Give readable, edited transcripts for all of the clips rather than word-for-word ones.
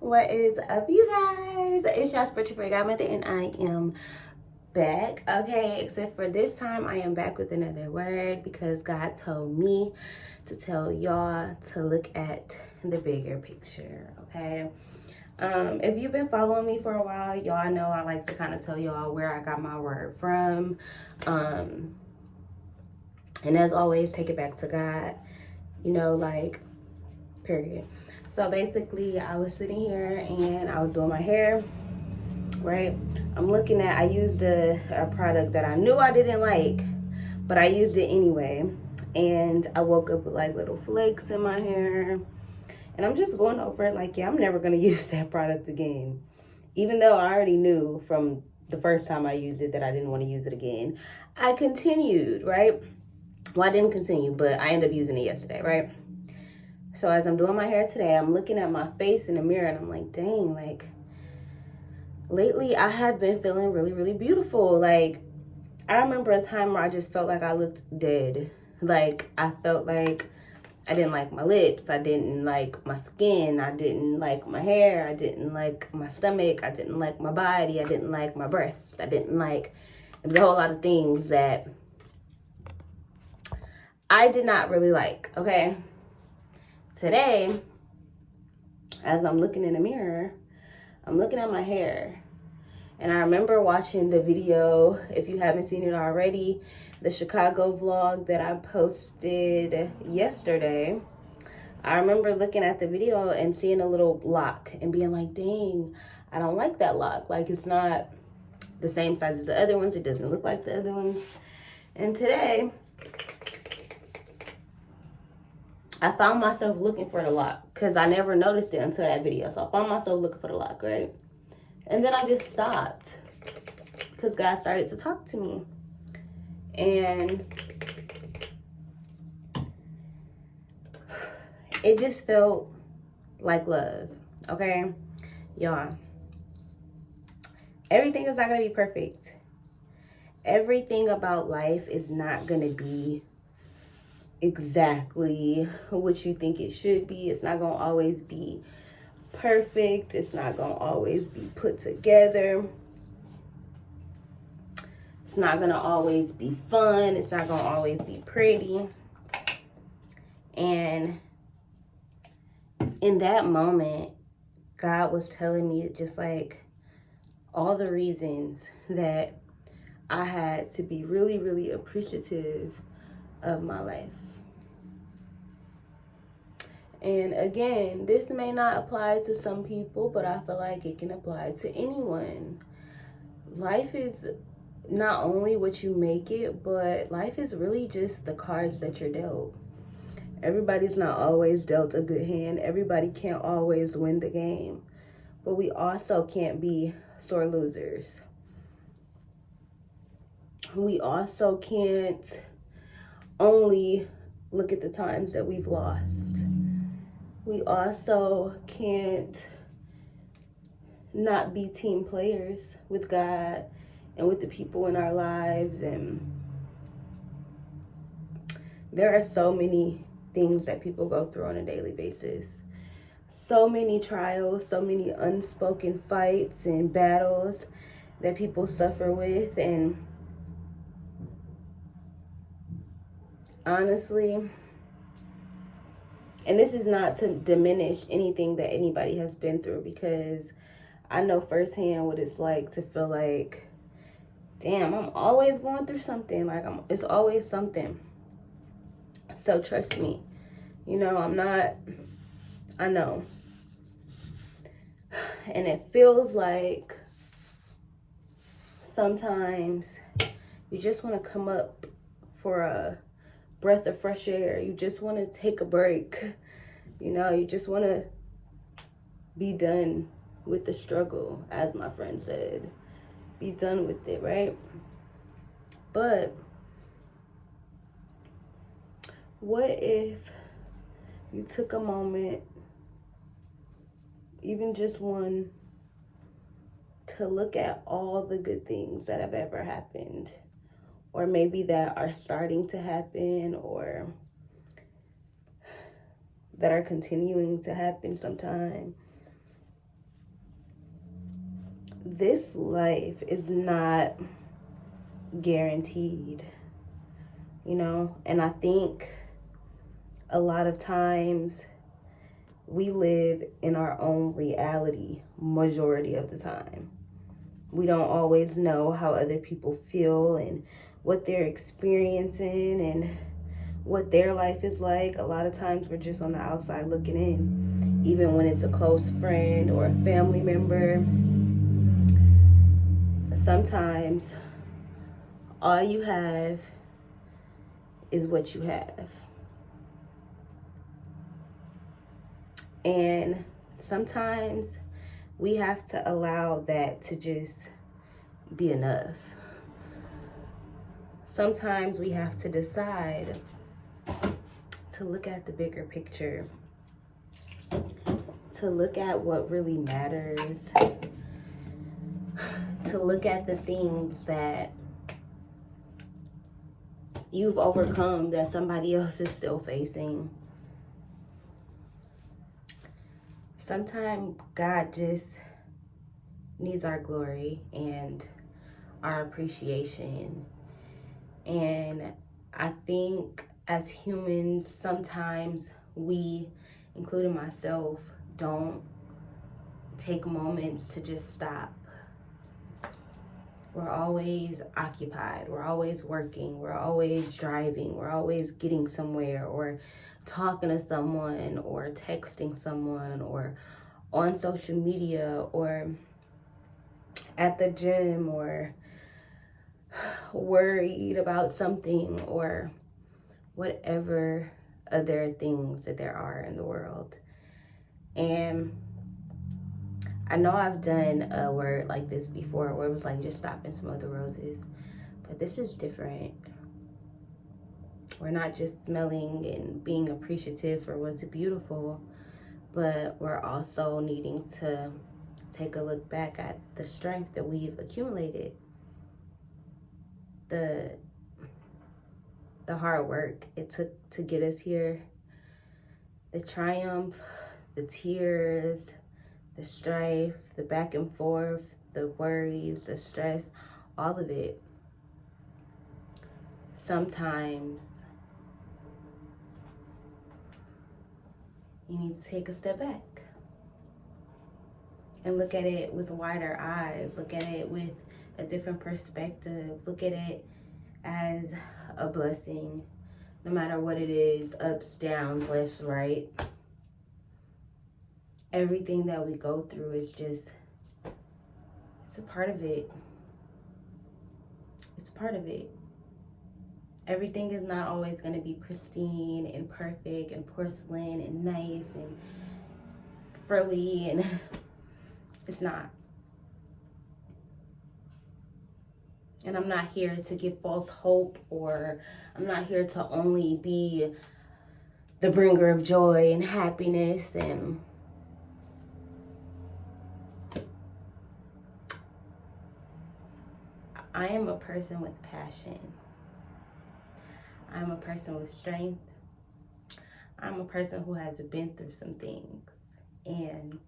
What is up, you guys? It's your spiritual godmother, and I am back. Okay, except for this time, I am back with another word because God told me to tell y'all to look at the bigger picture. Okay. If you've been following me for a while, y'all know I like to kind of tell y'all where I got my word from. And as always, take it back to God. Period. So basically, I was sitting here and I was doing my hair, right? I used a product that I knew I didn't like, but I used it anyway. And I woke up with like little flakes in my hair. And I'm just going over it like, yeah, I'm never going to use that product again. Even though I already knew from the first time I used it that I didn't want to use it again. I continued, right? Well, I didn't continue, but I ended up using it yesterday, right? So as I'm doing my hair today, I'm looking at my face in the mirror and I'm like, dang, like lately I have been feeling really, really beautiful. Like I remember a time where I just felt like I looked dead. Like I felt like I didn't like my lips. I didn't like my skin. I didn't like my hair. I didn't like my stomach. I didn't like my body. I didn't like my breasts. It was a whole lot of things that I did not really like, okay? Today, as I'm looking in the mirror, I'm looking at my hair. And I remember watching the video, if you haven't seen it already, the Chicago vlog that I posted yesterday. I remember looking at the video and seeing a little lock and being like, dang, I don't like that lock. Like, it's not the same size as the other ones. It doesn't look like the other ones. And today, I found myself looking for the lock because I never noticed it until that video. So I found myself looking for the lock, right? And then I just stopped because God started to talk to me. And it just felt like love, okay? Y'all, everything is not going to be perfect. Everything about life is not going to be exactly what you think it should be. It's not going to always be perfect. It's not going to always be put together. It's not going to always be fun. It's not going to always be pretty. And in that moment, God was telling me just like all the reasons that I had to be really, really appreciative of my life. And again, this may not apply to some people, but I feel like it can apply to anyone. Life is not only what you make it, but life is really just the cards that you're dealt. Everybody's not always dealt a good hand. Everybody can't always win the game. But we also can't be sore losers. We also can't only look at the times that we've lost. We also can't not be team players with God and with the people in our lives. And there are so many things that people go through on a daily basis. So many trials, so many unspoken fights and battles that people suffer with. And honestly, and this is not to diminish anything that anybody has been through, because I know firsthand what it's like to feel like, damn, I'm always going through something. Like, it's always something. So trust me, I know. And it feels like sometimes you just want to come up for a breath of fresh air. You just want to take a break. You just want to be done with the struggle, as my friend said. Be done with it, right? But what if you took a moment, even just one, to look at all the good things that have ever happened, or maybe that are starting to happen, or that are continuing to happen sometime, this life is not guaranteed, you know? And I think a lot of times we live in our own reality majority of the time. We don't always know how other people feel and what they're experiencing and what their life is like. A lot of times we're just on the outside looking in, even when it's a close friend or a family member. Sometimes all you have is what you have. And sometimes we have to allow that to just be enough. Sometimes we have to decide to look at the bigger picture, to look at what really matters, to look at the things that you've overcome that somebody else is still facing. Sometimes God just needs our glory and our appreciation. And I think as humans, sometimes we, including myself, don't take moments to just stop. We're always occupied. We're always working. We're always driving. We're always getting somewhere or talking to someone or texting someone or on social media or at the gym or worried about something or whatever other things that there are in the world. And I know I've done a word like this before where it was like just stop and smell the roses, but this is different. We're not just smelling and being appreciative for what's beautiful, but we're also needing to take a look back at the strength that we've accumulated, the hard work it took to get us here, the triumph, the tears, the strife, the back and forth, the worries, the stress, all of it. Sometimes you need to take a step back and look at it with wider eyes, look at it with a different perspective, look at it as a blessing, no matter what it is, ups, downs, lefts, right. Everything that we go through is just, it's a part of it. It's part of it. Everything is not always going to be pristine and perfect and porcelain and nice and frilly, and it's not. And I'm not here to give false hope, or I'm not here to only be the bringer of joy and happiness. And I am a person with passion. I'm a person with strength. I'm a person who has been through some things. And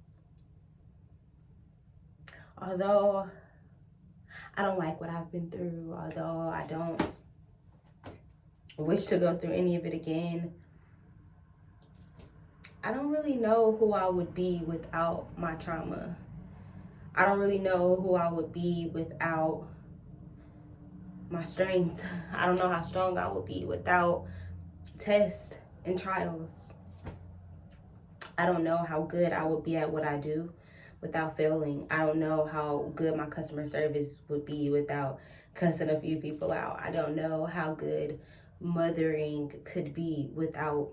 although I don't like what I've been through, although I don't wish to go through any of it again, I don't really know who I would be without my trauma. I don't really know who I would be without my strength. I don't know how strong I would be without tests and trials. I don't know how good I would be at what I do without failing. I don't know how good my customer service would be without cussing a few people out. I don't know how good mothering could be without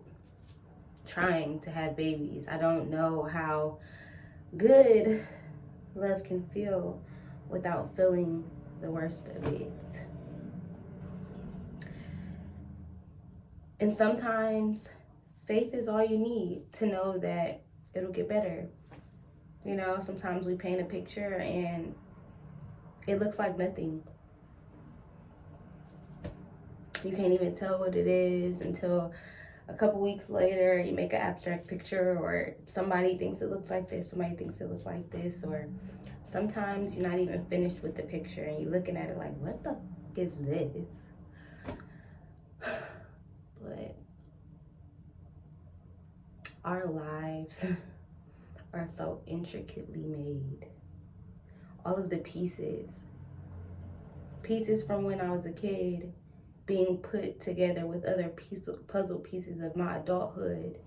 trying to have babies. I don't know how good love can feel without feeling the worst of it. And sometimes faith is all you need to know that it'll get better. You know, sometimes we paint a picture and it looks like nothing. You can't even tell what it is until a couple weeks later, you make an abstract picture, or somebody thinks it looks like this, somebody thinks it looks like this, or sometimes you're not even finished with the picture and you're looking at it like, what the f is this? But our lives are so intricately made. All of the pieces from when I was a kid being put together with other puzzle pieces of my adulthood.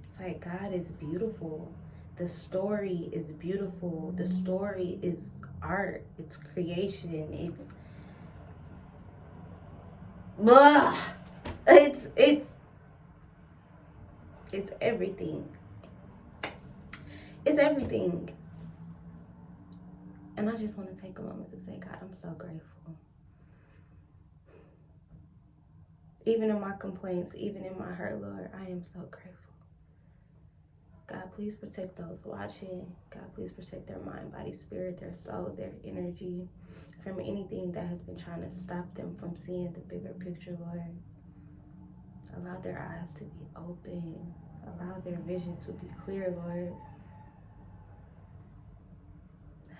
It's like, God is beautiful. The story is beautiful. The story is art. It's creation. It's blah. It's everything. It's everything. And I just want to take a moment to say, God, I'm so grateful. Even in my complaints, even in my hurt, Lord, I am so grateful. God, please protect those watching. God, please protect their mind, body, spirit, their soul, their energy from anything that has been trying to stop them from seeing the bigger picture, Lord. Allow their eyes to be open. Allow their vision to be clear, Lord.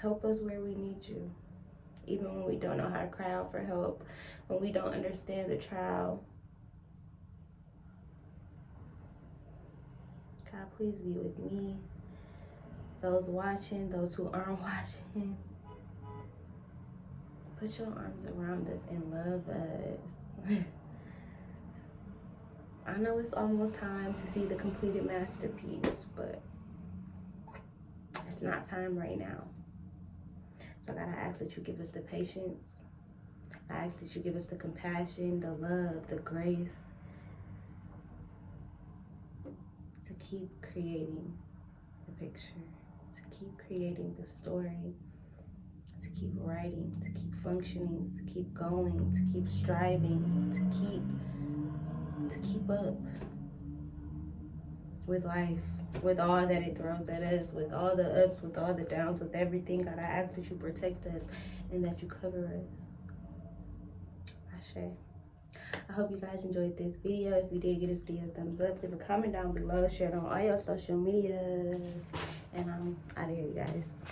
Help us where we need you. Even when we don't know how to cry out for help, when we don't understand the trial. God, please be with me, those watching, those who aren't watching. Put your arms around us and love us. I know it's almost time to see the completed masterpiece, but it's not time right now. So God, I ask that you give us the patience. I ask that you give us the compassion, the love, the grace to keep creating the picture, to keep creating the story, to keep writing, to keep functioning, to keep going, to keep striving, to keep up with life, with all that it throws at us, with all the ups, with all the downs, with everything. God, I ask that you protect us and that you cover us. Ashe. I hope you guys enjoyed this video. If you did, give this video a thumbs up. Leave a comment down below. Share it on all your social medias. And I'm out of here, you guys.